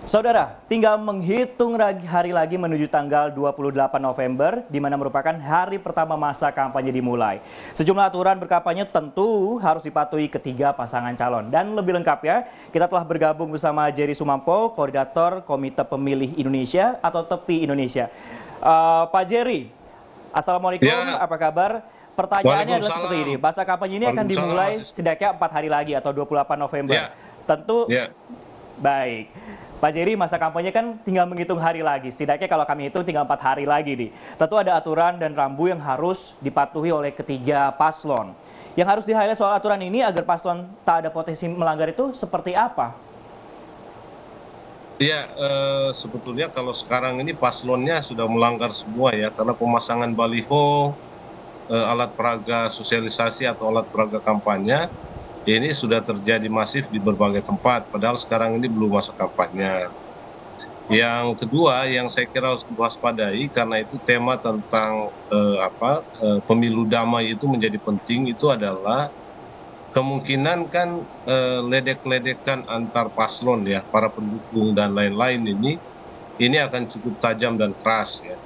Saudara, tinggal menghitung hari lagi menuju tanggal 28 November, di mana merupakan hari pertama masa kampanye dimulai. Sejumlah aturan berkampanye tentu harus dipatuhi ketiga pasangan calon. Dan lebih lengkap ya, kita telah bergabung bersama Jerry Sumampo, Koordinator Komite Pemilih Indonesia atau TEPI Indonesia. Pak Jerry, Assalamualaikum, Ya, apa kabar? Pertanyaannya adalah seperti ini, Waalaikumsalam. masa kampanye ini akan Waalaikumsalam, dimulai Mas. setidaknya 4 hari lagi atau 28 November. Ya, Tentu ya, baik. Pak Jerry, masa kampanye kan tinggal menghitung hari lagi. Setidaknya kalau kami hitung tinggal 4 hari lagi nih. Tentu ada aturan dan rambu yang harus dipatuhi oleh ketiga paslon. Yang harus di-highlight soal aturan ini agar paslon tak ada potensi melanggar itu seperti apa? ya. Sebetulnya kalau sekarang ini paslonnya sudah melanggar semua ya, karena pemasangan baliho, alat peraga sosialisasi atau alat peraga kampanye ini sudah terjadi masif di berbagai tempat. Padahal sekarang ini belum masa kampanye. Yang kedua, yang saya kira harus diwaspadai karena itu tema tentang pemilu damai itu menjadi penting itu adalah kemungkinan kan ledek-ledekan antar paslon ya, para pendukung dan lain-lain ini akan cukup tajam dan keras ya.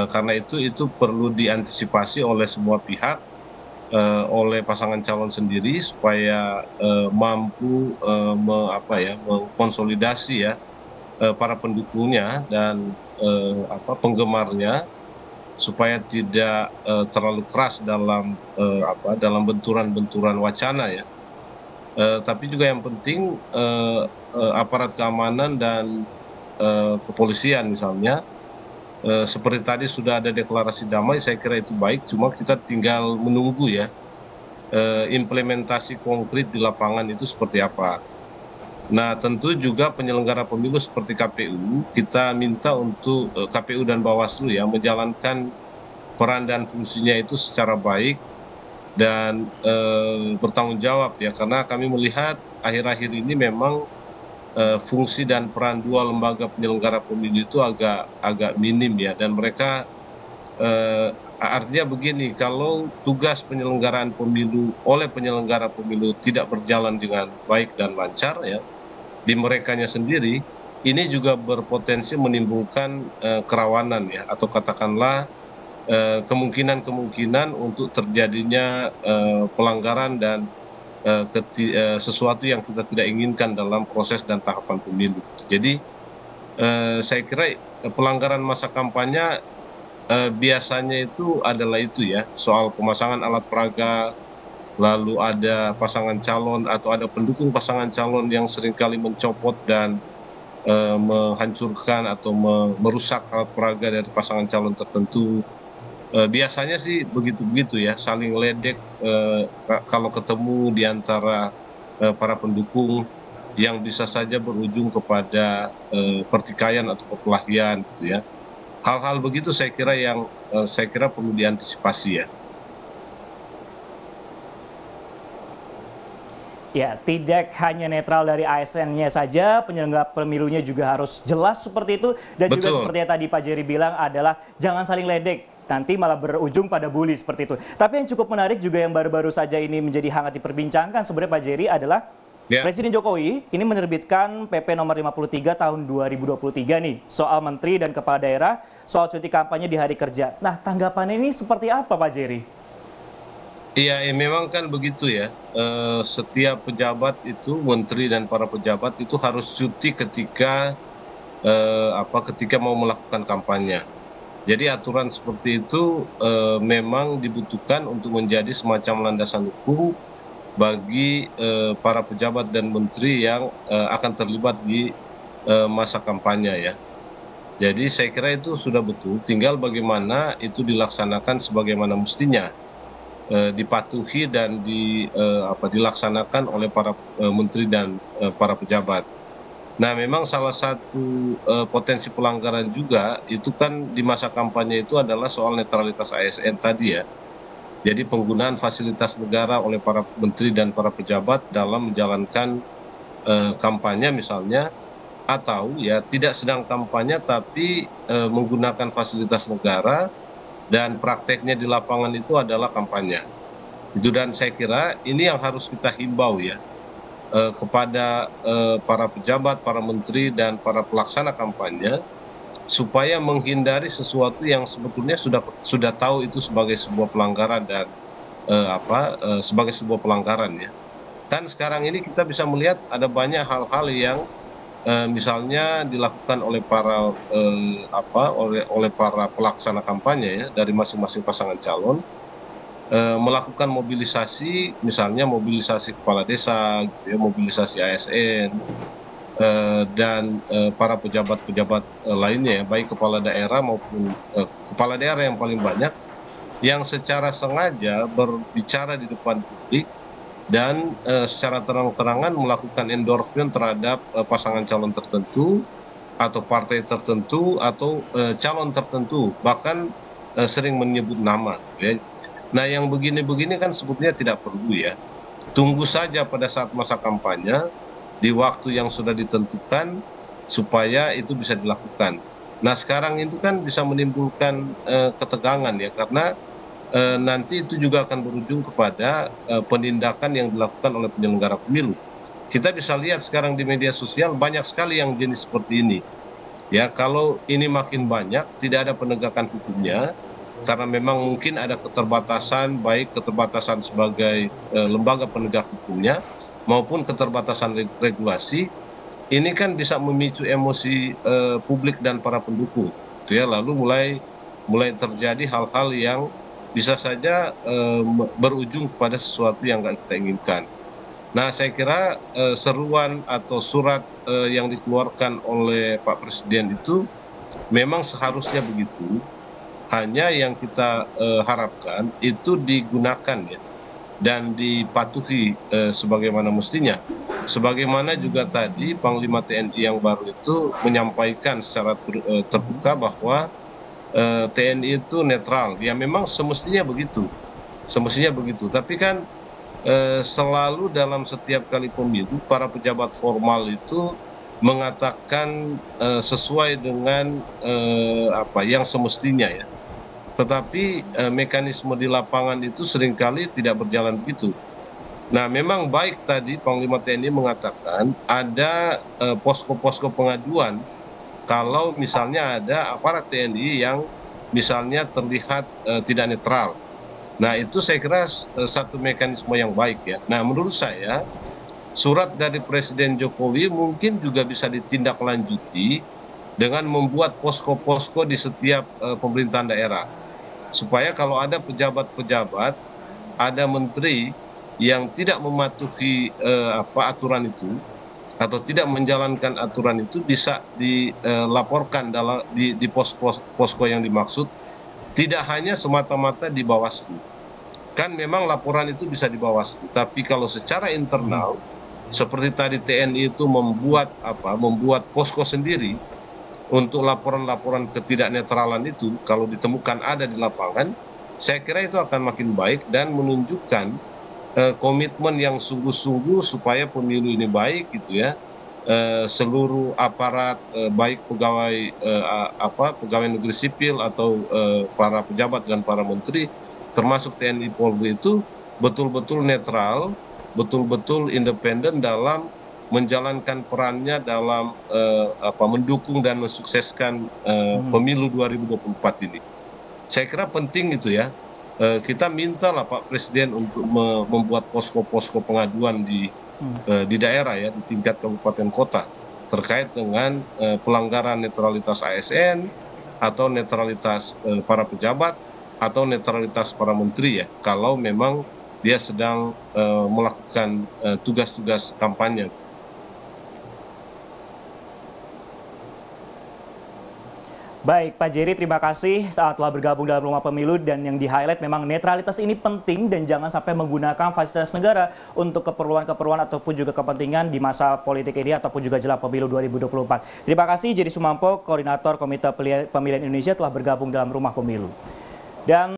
Karena itu perlu diantisipasi oleh semua pihak, oleh pasangan calon sendiri supaya mampu mengkonsolidasi ya para pendukungnya dan penggemarnya supaya tidak terlalu keras dalam dalam benturan-benturan wacana ya. Tapi juga yang penting aparat keamanan dan kepolisian misalnya seperti tadi sudah ada deklarasi damai, saya kira itu baik. Cuma kita tinggal menunggu ya implementasi konkret di lapangan itu seperti apa. Nah, tentu juga penyelenggara pemilu seperti KPU, kita minta untuk KPU dan Bawaslu ya menjalankan peran dan fungsinya itu secara baik dan bertanggung jawab ya, karena kami melihat akhir-akhir ini memang fungsi dan peran dua lembaga penyelenggara pemilu itu agak minim ya, dan mereka artinya begini, kalau tugas penyelenggaraan pemilu oleh penyelenggara pemilu tidak berjalan dengan baik dan lancar ya di merekanya sendiri, ini juga berpotensi menimbulkan kerawanan ya, atau katakanlah kemungkinan-kemungkinan untuk terjadinya pelanggaran dan sesuatu yang kita tidak inginkan dalam proses dan tahapan pemilu. Jadi saya kira pelanggaran masa kampanye biasanya itu adalah itu ya, soal pemasangan alat peraga, lalu ada pasangan calon atau ada pendukung pasangan calon yang seringkali mencopot dan menghancurkan atau merusak alat peraga dari pasangan calon tertentu. Biasanya sih begitu-begitu ya, saling ledek kalau ketemu di antara para pendukung yang bisa saja berujung kepada pertikaian atau perkelahian gitu ya. Hal-hal begitu saya kira yang saya kira perlu diantisipasi ya. Ya, tidak hanya netral dari ASN-nya saja, penyelenggara pemilunya juga harus jelas seperti itu. Dan juga Betul. seperti yang tadi Pak Jerry bilang adalah jangan saling ledek. Nanti malah berujung pada bully seperti itu. Tapi yang cukup menarik juga yang baru-baru saja ini menjadi hangat diperbincangkan sebenarnya Pak Jerry adalah Ya. Presiden Jokowi ini menerbitkan PP nomor 53 tahun 2023 nih soal menteri dan kepala daerah, soal cuti kampanye di hari kerja. Nah, tanggapannya ini seperti apa Pak Jerry? Iya, ya memang kan begitu ya. Setiap pejabat itu, menteri dan para pejabat itu harus cuti ketika mau melakukan kampanye. Jadi aturan seperti itu memang dibutuhkan untuk menjadi semacam landasan hukum bagi para pejabat dan menteri yang akan terlibat di masa kampanye ya. Jadi saya kira itu sudah betul, tinggal bagaimana itu dilaksanakan sebagaimana mestinya, dipatuhi dan dilaksanakan oleh para menteri dan para pejabat. Nah, memang salah satu potensi pelanggaran juga itu kan di masa kampanye itu adalah soal netralitas ASN tadi ya. Jadi penggunaan fasilitas negara oleh para menteri dan para pejabat dalam menjalankan kampanye misalnya, atau ya tidak sedang kampanye tapi menggunakan fasilitas negara dan prakteknya di lapangan itu adalah kampanye. Itu, dan saya kira ini yang harus kita himbau ya. kepada para pejabat, para menteri, dan para pelaksana kampanye supaya menghindari sesuatu yang sebetulnya sudah tahu itu sebagai sebuah pelanggaran dan sebagai sebuah pelanggaran ya. Dan sekarang ini kita bisa melihat ada banyak hal-hal yang misalnya dilakukan oleh oleh para pelaksana kampanye ya dari masing-masing pasangan calon, melakukan mobilisasi, misalnya mobilisasi kepala desa, gitu ya, mobilisasi ASN, dan para pejabat-pejabat lainnya, ya, baik kepala daerah maupun kepala daerah yang paling banyak, yang secara sengaja berbicara di depan publik dan secara terang-terangan melakukan endorsement terhadap pasangan calon tertentu atau partai tertentu atau calon tertentu, bahkan sering menyebut nama. Ya. Nah, yang begini-begini kan sebetulnya tidak perlu ya. Tunggu saja pada saat masa kampanye, di waktu yang sudah ditentukan, supaya itu bisa dilakukan. Nah, sekarang itu kan bisa menimbulkan ketegangan ya, karena nanti itu juga akan berujung kepada penindakan yang dilakukan oleh penyelenggara pemilu. Kita bisa lihat sekarang di media sosial banyak sekali yang jenis seperti ini. Ya, kalau ini makin banyak, tidak ada penegakan hukumnya, karena memang mungkin ada keterbatasan, baik keterbatasan sebagai lembaga penegak hukumnya maupun keterbatasan regulasi. Ini kan bisa memicu emosi publik dan para pendukung, gitu ya. Lalu mulai terjadi hal-hal yang bisa saja berujung kepada sesuatu yang nggak kita inginkan. Nah, saya kira seruan atau surat yang dikeluarkan oleh Pak Presiden itu memang seharusnya begitu. Hanya yang kita harapkan itu digunakan ya dan dipatuhi sebagaimana mestinya. Sebagaimana juga tadi Panglima TNI yang baru itu menyampaikan secara terbuka bahwa TNI itu netral. Ya memang semestinya begitu. Semestinya begitu. Tapi kan selalu dalam setiap kali pemilu para pejabat formal itu mengatakan sesuai dengan yang semestinya ya. Tetapi mekanisme di lapangan itu seringkali tidak berjalan begitu. Nah, memang baik tadi Panglima TNI mengatakan ada posko-posko pengaduan kalau misalnya ada aparat TNI yang misalnya terlihat tidak netral. Nah, itu saya kira satu mekanisme yang baik ya. Nah, menurut saya surat dari Presiden Jokowi mungkin juga bisa ditindaklanjuti dengan membuat posko-posko di setiap pemerintahan daerah. Supaya kalau ada pejabat-pejabat, ada menteri yang tidak mematuhi aturan itu atau tidak menjalankan aturan itu bisa dilaporkan di posko yang dimaksud, tidak hanya semata-mata di Bawaslu. Kan memang laporan itu bisa di Bawaslu, tapi kalau secara internal seperti tadi TNI itu membuat posko sendiri untuk laporan-laporan ketidaknetralan itu, kalau ditemukan ada di lapangan, saya kira itu akan makin baik dan menunjukkan komitmen yang sungguh-sungguh supaya pemilu ini baik gitu ya. Seluruh aparat baik pegawai negeri sipil atau para pejabat dan para menteri termasuk TNI Polri itu betul-betul netral, betul-betul independen dalam menjalankan perannya dalam mendukung dan mensukseskan pemilu 2024 ini. Saya kira penting itu ya. Kita mintalah Pak Presiden untuk membuat posko-posko pengaduan di daerah ya, di tingkat kabupaten kota terkait dengan pelanggaran netralitas ASN atau netralitas para pejabat atau netralitas para menteri ya, kalau memang dia sedang melakukan tugas-tugas kampanye. Baik, Pak Jerry, terima kasih saat telah bergabung dalam Rumah Pemilu, dan yang di-highlight memang netralitas ini penting dan jangan sampai menggunakan fasilitas negara untuk keperluan-keperluan ataupun juga kepentingan di masa politik ini ataupun juga jelang pemilu 2024. Terima kasih Jerry Sumampo, Koordinator Komite Pemilihan Indonesia telah bergabung dalam Rumah Pemilu. Dan